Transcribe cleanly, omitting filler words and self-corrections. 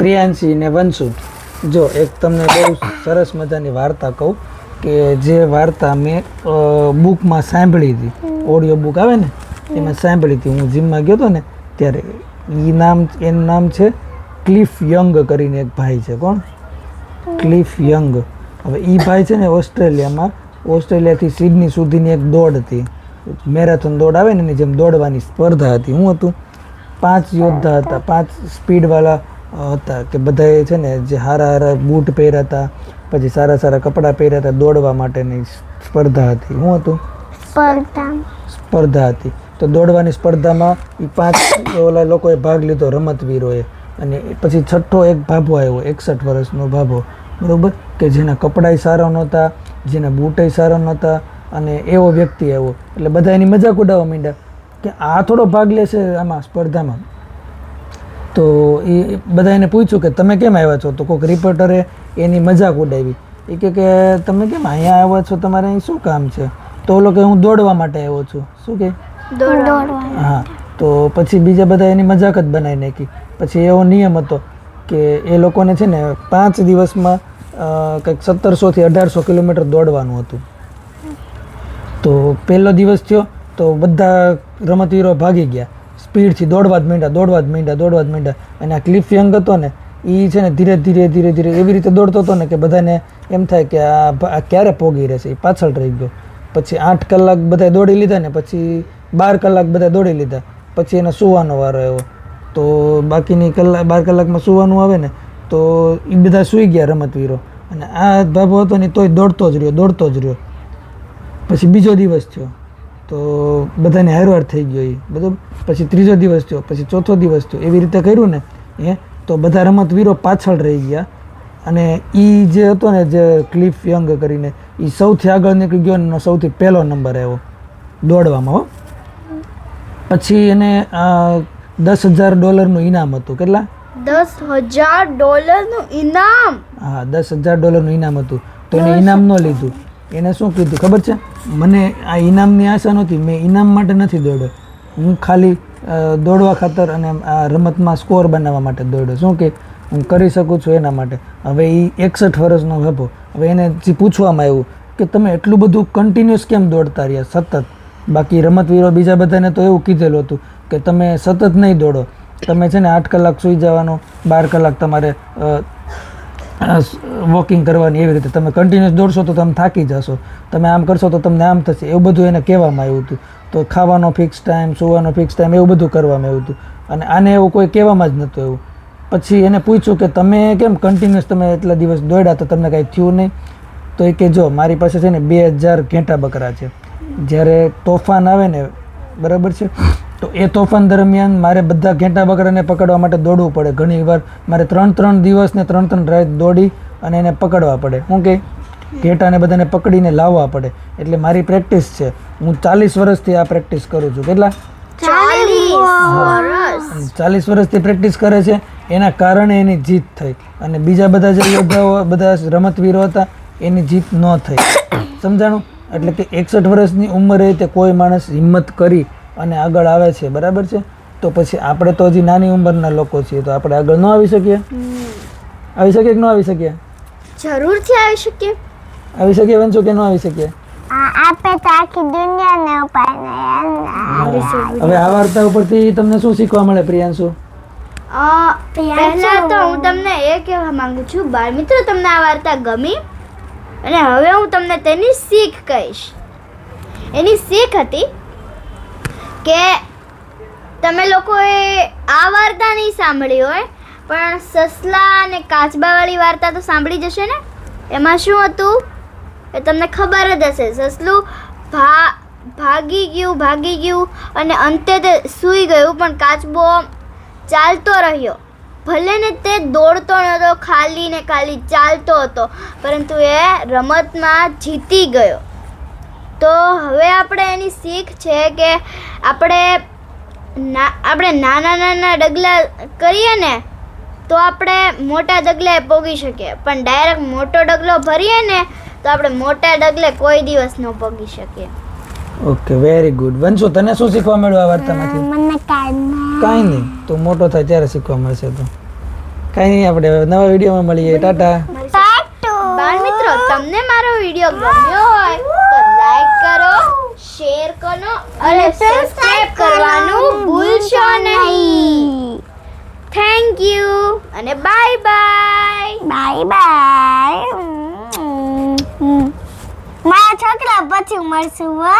પ્રિયાંશી ને વંશુ, જો એક તમને બહુ સરસ મજાની વાર્તા કહું કે જે વાર્તા મેં બુકમાં સાંભળી હતી, ઓડિયો બુક આવે ને એમાં સાંભળી હતી. હું જીમમાં ગયો હતો ને ત્યારે એનું નામ છે ક્લિફ યંગ કરીને એક ભાઈ છે. કોણ? Cliff young. હવે એ ભાઈ છે ને ઓસ્ટ્રેલિયાથી સિડની સુધીની એક દોડ હતી, મેરેથોન દોડ આવે ને એની જેમ દોડવાની સ્પર્ધા હતી. હું હતું 5 યોદ્ધા હતા, 5 સ્પીડવાળા હતા કે બધાએ છે ને જે સારા બૂટ પહેર્યા હતા, પછી સારા કપડાં પહેર્યા હતા, દોડવા માટેની સ્પર્ધા હતી. હું હતું સ્પર્ધા હતી. તો દોડવાની સ્પર્ધામાં એ 5 ઓલા લોકોએ ભાગ લીધો, રમતવીરોએ. અને પછી છઠ્ઠો એક ભાભો આવ્યો, 61 વર્ષનો ભાભો, બરાબર, કે જેના કપડાં સારા નહોતા, જેના બૂટે સારા નહોતા, અને એવો વ્યક્તિ આવ્યો. એટલે બધા એની મજાક ઉડાવવા માંડ્યા કે આ થોડો ભાગ લેશે આમાં સ્પર્ધામાં. તો એ બધા એને પૂછ્યું કે તમે કેમ આવ્યા છો? તો કોઈક રિપોર્ટરે એની મજાક ઉડાવી. એ કે તમે કેમ અહીંયા આવ્યા છો, તમારે અહીં શું કામ છે? તો ઓલો કે હું દોડવા માટે આવ્યો છું. શું કે? હા. તો પછી બીજા બધા એની મજાક જ બનાવી નાખી. પછી એવો નિયમ હતો કે એ લોકોને છે ને 5 દિવસમાં કંઈક 1700 થી 1800 કિલોમીટર દોડવાનું હતું. તો પહેલો દિવસ થયો તો બધા રમતવીરો ભાગી ગયા, સ્પીડથી દોડવા જ માંડ્યા. અને આ ક્લિફ યંગ હતો ને એ છે ને ધીરે ધીરે એવી રીતે દોડતો હતો ને કે બધાને એમ થાય કે આ ક્યારે પોગી રહેશે. એ પાછળ રહી ગયો. પછી 8 કલાક બધા દોડી લીધા ને પછી 12 કલાક બધા દોડી લીધા. પછી એને સૂવાનો વારો આવ્યો. તો બાકીની 12 કલાકમાં સૂવાનું આવે ને તો એ બધા સૂઈ ગયા રમતવીરો. અને આ ભાભો હતો ને તોય દોડતો જ રહ્યો. પછી બીજો દિવસ થયો તો બધાને હારવાર થઈ ગયો એ બધું. પછી ત્રીજો દિવસ થયો, પછી ચોથો દિવસ થયો. એવી રીતે કર્યું ને તો બધા રમતવીરો પાછળ રહી ગયા. અને એ જે હતો ને જે ક્લિફ યંગ કરીને એ સૌથી આગળ નીકળી ગયો અને સૌથી પહેલો નંબર આવ્યો દોડવામાં. પછી એને $10,000 ઇનામ હતું. કેટલા? $10,000 ઇનામ. હા, $10,000 ઇનામ હતું. તો એને ઇનામ ન લીધું. એને શું કીધું ખબર છે? મને આ ઇનામની આશા નહોતી, મેં ઇનામ માટે નથી દોડ્યો, હું ખાલી દોડવા ખાતર અને આ રમતમાં સ્કોર બનાવવા માટે દોડ્યો. શું કે હું કરી શકું છું એના માટે. હવે એ 61 વર્ષનો હતો. હવે એને જે પૂછવામાં આવ્યું કે તમે એટલું બધું કન્ટિન્યુઅસ કેમ દોડતા રહ્યા સતત? બાકી રમતવીરો બીજા બધાને તો એવું કીધેલું હતું કે તમે સતત નહીં દોડો, તમે છે ને 8 કલાક સૂઈ જવાનું, 12 કલાક તમારે વોકિંગ કરવાની. એવી રીતે તમે કન્ટિન્યુઅસ દોડશો તો તમે થાકી જશો, તમે આમ કરશો તો તમને આમ થશે. એવું બધું એને કહેવામાં આવ્યું હતું. તો ખાવાનો ફિક્સ ટાઈમ, સૂવાનો ફિક્સ ટાઈમ, એવું બધું કરવામાં આવ્યું હતું. અને આને એવું કોઈ કહેવામાં જ નહોતું એવું. પછી એને પૂછ્યું કે તમે કેમ કન્ટિન્યુઅસ તમે એટલા દિવસ દોડ્યા તો તમને કાંઈ થયું નહીં? તો એ કે જો મારી પાસે છે ને 2000 ઘેટા બકરા છે. જ્યારે તોફાન આવે ને, બરાબર છે, તો એ તોફાન દરમિયાન મારે બધા ઘેટા બકરાને પકડવા માટે દોડવું પડે. ઘણી વાર મારે 3 દિવસ ને 3 રાત દોડી અને એને પકડવા પડે. શું કે ઘેટાને બધાને પકડીને લાવવા પડે. એટલે મારી પ્રેક્ટિસ છે. હું 40 વર્ષથી આ પ્રેક્ટિસ કરું છું. કેટલા? 40 વર્ષથી પ્રેક્ટિસ કરે છે. એના કારણે એની જીત થઈ. અને બીજા બધા જે યોદ્ધાઓ, બધા રમતવીરો હતા, એની જીત ન થઈ. સમજાણું? એટલે કે 61 વર્ષની ઉંમરે તે કોઈ માણસ હિંમત કરી અને આગળ આવે છે, બરાબર છે. તો પછી આપણે તો હજી નાની ઉંમરના લોકો છીએ, તો આપણે આગળ ન આવી શકીએ? આવી શકીએ કે ન આવી શકીએ? જરૂરથી આવી શકીએ. આવી શકીએ વંશો કે ન આવી શકીએ? આપે તો આખી દુનિયાને ઉપાય. હવે આ વાર્તા ઉપરથી તમને શું શીખવા મળે પ્રિયાંશુ? પહેલા તો હું તમને એ કહેવા માંગુ છું, બાળ મિત્રો, તમને આ વાર્તા ગમી? અને હવે હું તમને તેની શીખ કહીશ. એની શીખ હતી કે તમે લોકોએ આ વાર્તા નહીં સાંભળી હોય, પણ સસલા અને કાચબાવાળી વાર્તા તો સાંભળી જશે ને. એમાં શું હતું એ તમને ખબર જ હશે. સસલું ભાગી ગયું અને અંતે તે સૂઈ ગયું, પણ કાચબો ચાલતો રહ્યો. ભલે ને તે દોડતો નહોતો, ખાલી ને ખાલી ચાલતો હતો, પરંતુ એ રમતમાં જીતી ગયો. તો હવે આપણે એની શીખ છે કે આપણે નાના ડગલા કરીએ ને તો આપણે મોટા ડગલે પોગી શકીએ, પણ ડાયરેક્ટ મોટો ડગલો ભરીએ ને તો આપણે મોટા ડગલે કોઈ દિવસ ન પોગી શકીએ. Okay, very good. વંશુ, તને શું શીખવા મળ્યું આ વાર્તામાંથી? મને કાંઈ નહીં. તો મોટો થાય ત્યારે શીખવા મળશે. તો કાંઈ નહીં, આપણે હવે નવા વિડીયોમાં મળીએ. ટાટા. બાળ મિત્રો તમને મારો વિડીયો ગમ્યો હોય તો લાઈક કરો, શેર કરો અને સબસ્ક્રાઇબ કરવાનું ભૂલશો નહીં. થેન્ક યુ અને બાય બાય. Bye bye. મારા છોકરા પછી મળશું હો.